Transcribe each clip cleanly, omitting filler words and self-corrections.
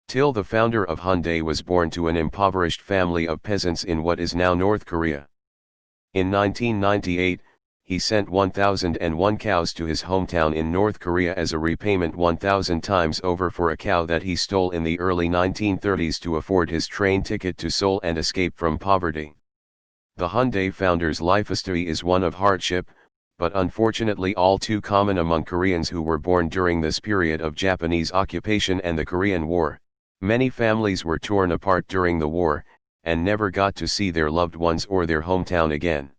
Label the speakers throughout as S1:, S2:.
S1: TIL, the founder of Hyundai, was born to an impoverished family of peasants in what is now North Korea. In 1998, he sent 1,001 cows to his hometown in North Korea as a repayment 1,000 times over for a cow that he stole in the early 1930s to afford his train ticket to Seoul and escape from poverty. The Hyundai founder's lifestory is one of hardship, but unfortunately all too common among Koreans who were born during this period of Japanese occupation and the Korean War. Many families were torn apart during the war, and never got to see their loved ones or their hometown again.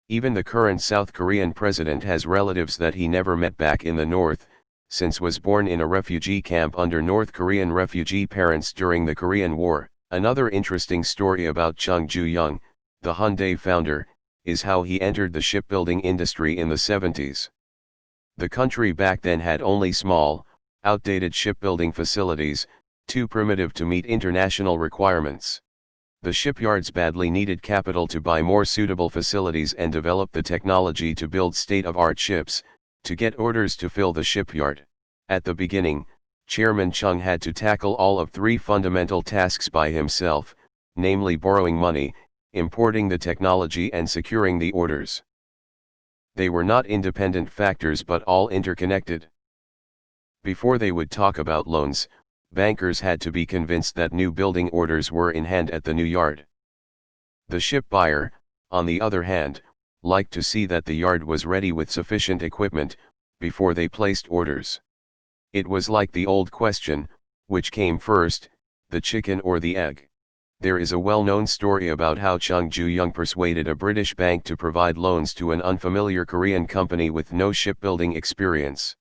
S1: Even the current South Korean president has relatives that he never met back in the north, since was born in a refugee camp under North Korean refugee parents during the Korean War. Another interesting story about Chung Ju-young, the Hyundai founder, is how he entered the shipbuilding industry in the 70s. The country back then had only small, outdated shipbuilding facilities, too primitive to meet international requirements. The shipyards badly needed capital to buy more suitable facilities and develop the technology to build state-of-art ships, to get orders to fill the shipyard. At the beginning, Chairman Chung had to tackle all of three fundamental tasks by himself, namely borrowing money, importing the technology and securing the orders. They were not independent factors but all interconnected. Before they would talk about loans, bankers had to be convinced that new building orders were in hand at the new yard. The ship buyer, on the other hand, liked to see that the yard was ready with sufficient equipment, before they placed orders. It was like the old question, which came first, the chicken or the egg? There is a well-known story about how Chung Ju-young persuaded a British bank to provide loans to an unfamiliar Korean company with no shipbuilding experience.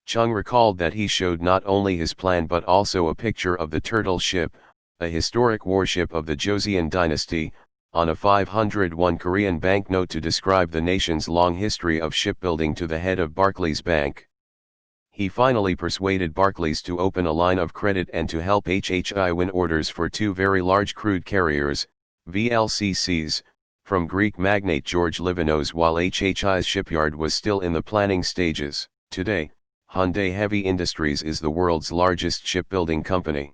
S1: Chung recalled that he showed not only his plan but also a picture of the turtle ship, a historic warship of the Joseon dynasty, on a 501 Korean banknote to describe the nation's long history of shipbuilding to the head of Barclays Bank. He finally persuaded Barclays to open a line of credit and to help HHI win orders for two very large crude carriers, VLCCs, from Greek magnate George Livanos while HHI's shipyard was still in the planning stages. Today, Hyundai Heavy Industries is the world's largest shipbuilding company.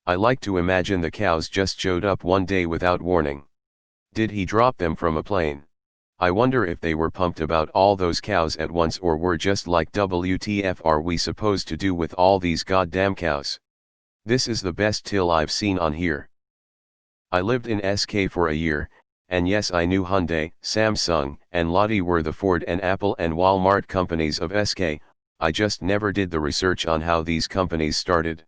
S1: I like to imagine the cows just showed up one day without warning. Did he drop them from a plane? I wonder if they were pumped about all those cows at once or were just like WTF are we supposed to do with all these goddamn cows? This is the best TIL I've seen on here. I lived in SK for a year, and yes I knew Hyundai, Samsung, and Lotte were the Ford and Apple and Walmart companies of SK. I just never did the research on how these companies started.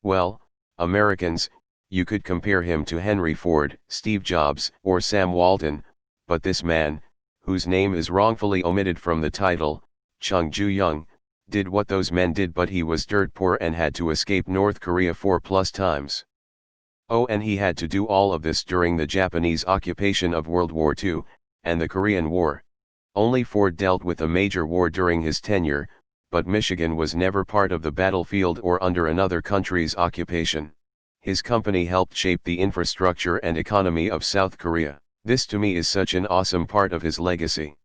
S1: Well, Americans, you could compare him to Henry Ford, Steve Jobs, or Sam Walton, but this man, whose name is wrongfully omitted from the title, Chung Ju-young, did what those men did but he was dirt poor and had to escape North Korea 4+ times. Oh, and he had to do all of this during the Japanese occupation of World War II, and the Korean War. Only Ford dealt with a major war during his tenure, but Michigan was never part of the battlefield or under another country's occupation. His company helped shape the infrastructure and economy of South Korea. This to me is such an awesome part of his legacy.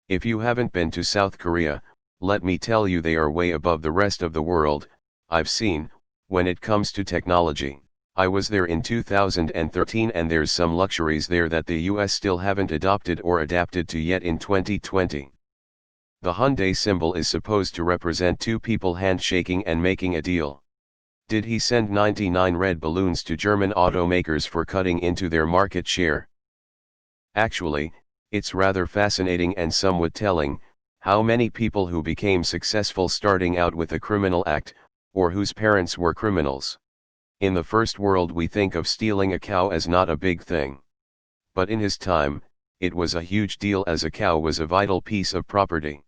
S1: If you haven't been to South Korea, let me tell you they are way above the rest of the world, I've seen, when it comes to technology. I was there in 2013 and there's some luxuries there that the US still haven't adopted or adapted to yet in 2020. The Hyundai symbol is supposed to represent two people handshaking and making a deal. Did he send 99 red balloons to German automakers for cutting into their market share? Actually, it's rather fascinating and somewhat telling, how many people who became successful starting out with a criminal act, or whose parents were criminals. In the first world we think of stealing a cow as not a big thing. But in his time, it was a huge deal as a cow was a vital piece of property.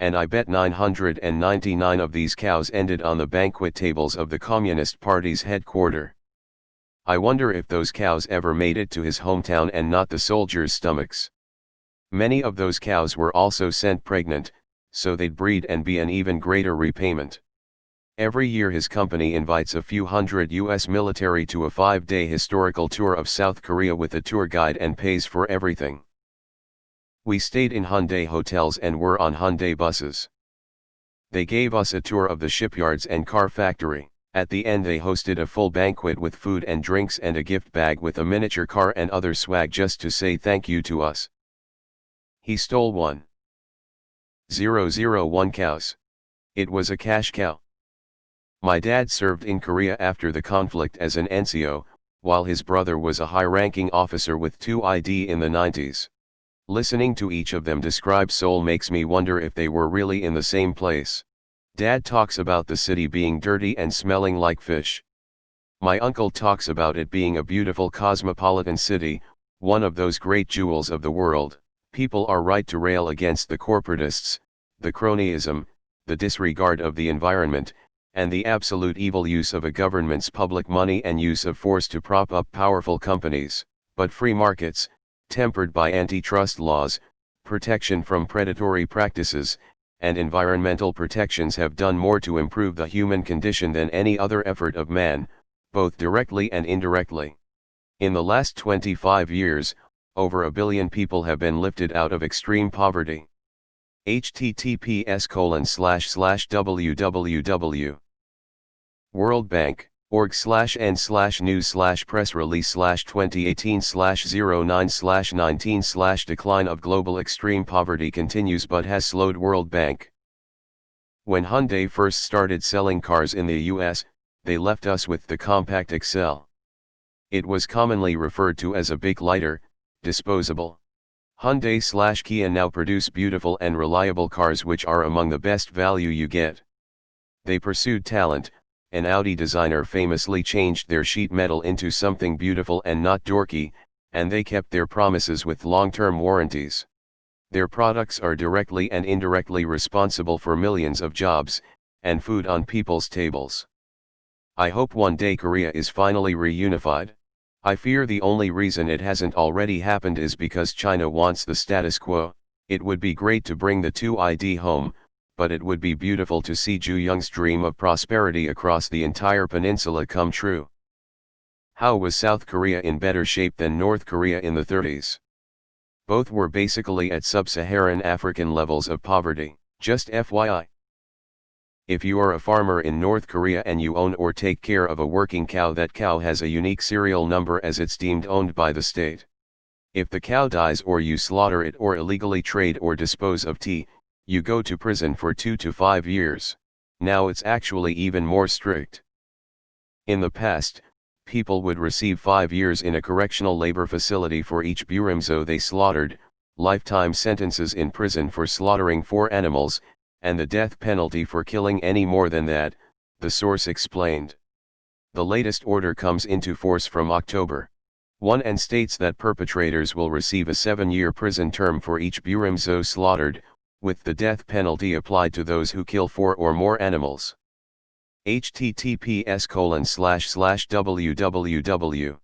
S1: And I bet 999 of these cows ended on the banquet tables of the Communist Party's headquarters. I wonder if those cows ever made it to his hometown and not the soldiers' stomachs. Many of those cows were also sent pregnant, so they'd breed and be an even greater repayment. Every year his company invites a few hundred US military to a 5-day historical tour of South Korea with a tour guide and pays for everything. We stayed in Hyundai hotels and were on Hyundai buses. They gave us a tour of the shipyards and car factory. At the end they hosted a full banquet with food and drinks and a gift bag with a miniature car and other swag just to say thank you to us. He stole 1,001 cows. It was a cash cow. My dad served in Korea after the conflict as an NCO, while his brother was a high-ranking officer with 2ID in the 90s. Listening to each of them describe Seoul makes me wonder if they were really in the same place. Dad talks about the city being dirty and smelling like fish. My uncle talks about it being a beautiful cosmopolitan city, one of those great jewels of the world. People are right to rail against the corporatists, the cronyism, the disregard of the environment, and the absolute evil use of a government's public money and use of force to prop up powerful companies. But free markets, tempered by antitrust laws, protection from predatory practices, and environmental protections have done more to improve the human condition than any other effort of man, both directly and indirectly. In the last 25 years, over 1 billion people have been lifted out of extreme poverty. https://www. worldbank.org/n/news/press release/2018/09/19/ decline of global extreme poverty continues but has slowed. World Bank. When Hyundai first started selling cars in the US, they left us with the compact Excel. It was commonly referred to as a big lighter, disposable. Hyundai/Kia now produce beautiful and reliable cars which are among the best value you get. They pursued talent. An Audi designer famously changed their sheet metal into something beautiful and not dorky, and they kept their promises with long-term warranties. Their products are directly and indirectly responsible for millions of jobs, and food on people's tables. I hope one day Korea is finally reunified. I fear the only reason it hasn't already happened is because China wants the status quo. It would be great to bring the 2ID home, but it would be beautiful to see Ju Young's dream of prosperity across the entire peninsula come true. How was South Korea in better shape than North Korea in the 30s? Both were basically at sub-Saharan African levels of poverty. Just FYI. If you are a farmer in North Korea and you own or take care of a working cow, that cow has a unique serial number as it's deemed owned by the state. If the cow dies or you slaughter it or illegally trade or dispose of TIL, you go to prison for 2 to 5 years. Now it's actually even more strict. In the past, people would receive 5 years in a correctional labor facility for each burimzo they slaughtered, lifetime sentences in prison for slaughtering 4 animals, and the death penalty for killing any more than that, the source explained. The latest order comes into force from October 1 and states that perpetrators will receive a 7-year prison term for each burimzo slaughtered, with the death penalty applied to those who kill 4 or more animals. https://www.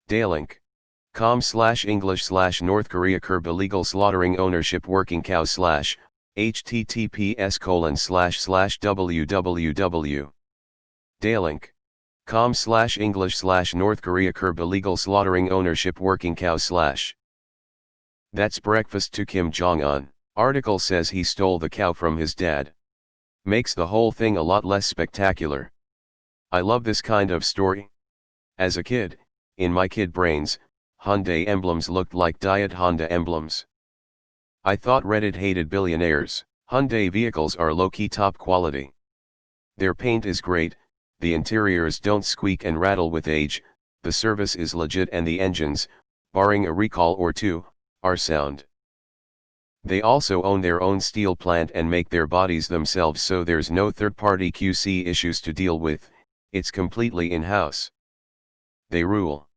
S1: daylink.com/English/North Korea curb illegal slaughtering ownership working cow/ https://www. daylink.com/English/North Korea curb illegal slaughtering ownership working cow/. That's breakfast to Kim Jong-un. Article says he stole the cow from his dad. Makes the whole thing a lot less spectacular. I love this kind of story. As a kid, in my kid brains, Hyundai emblems looked like Diet Honda emblems. I thought Reddit hated billionaires. Hyundai vehicles are low-key top quality. Their paint is great, the interiors don't squeak and rattle with age, the service is legit and the engines, barring a recall or two, are sound. They also own their own steel plant and make their bodies themselves, so there's no third-party QC issues to deal with, it's completely in-house. They rule.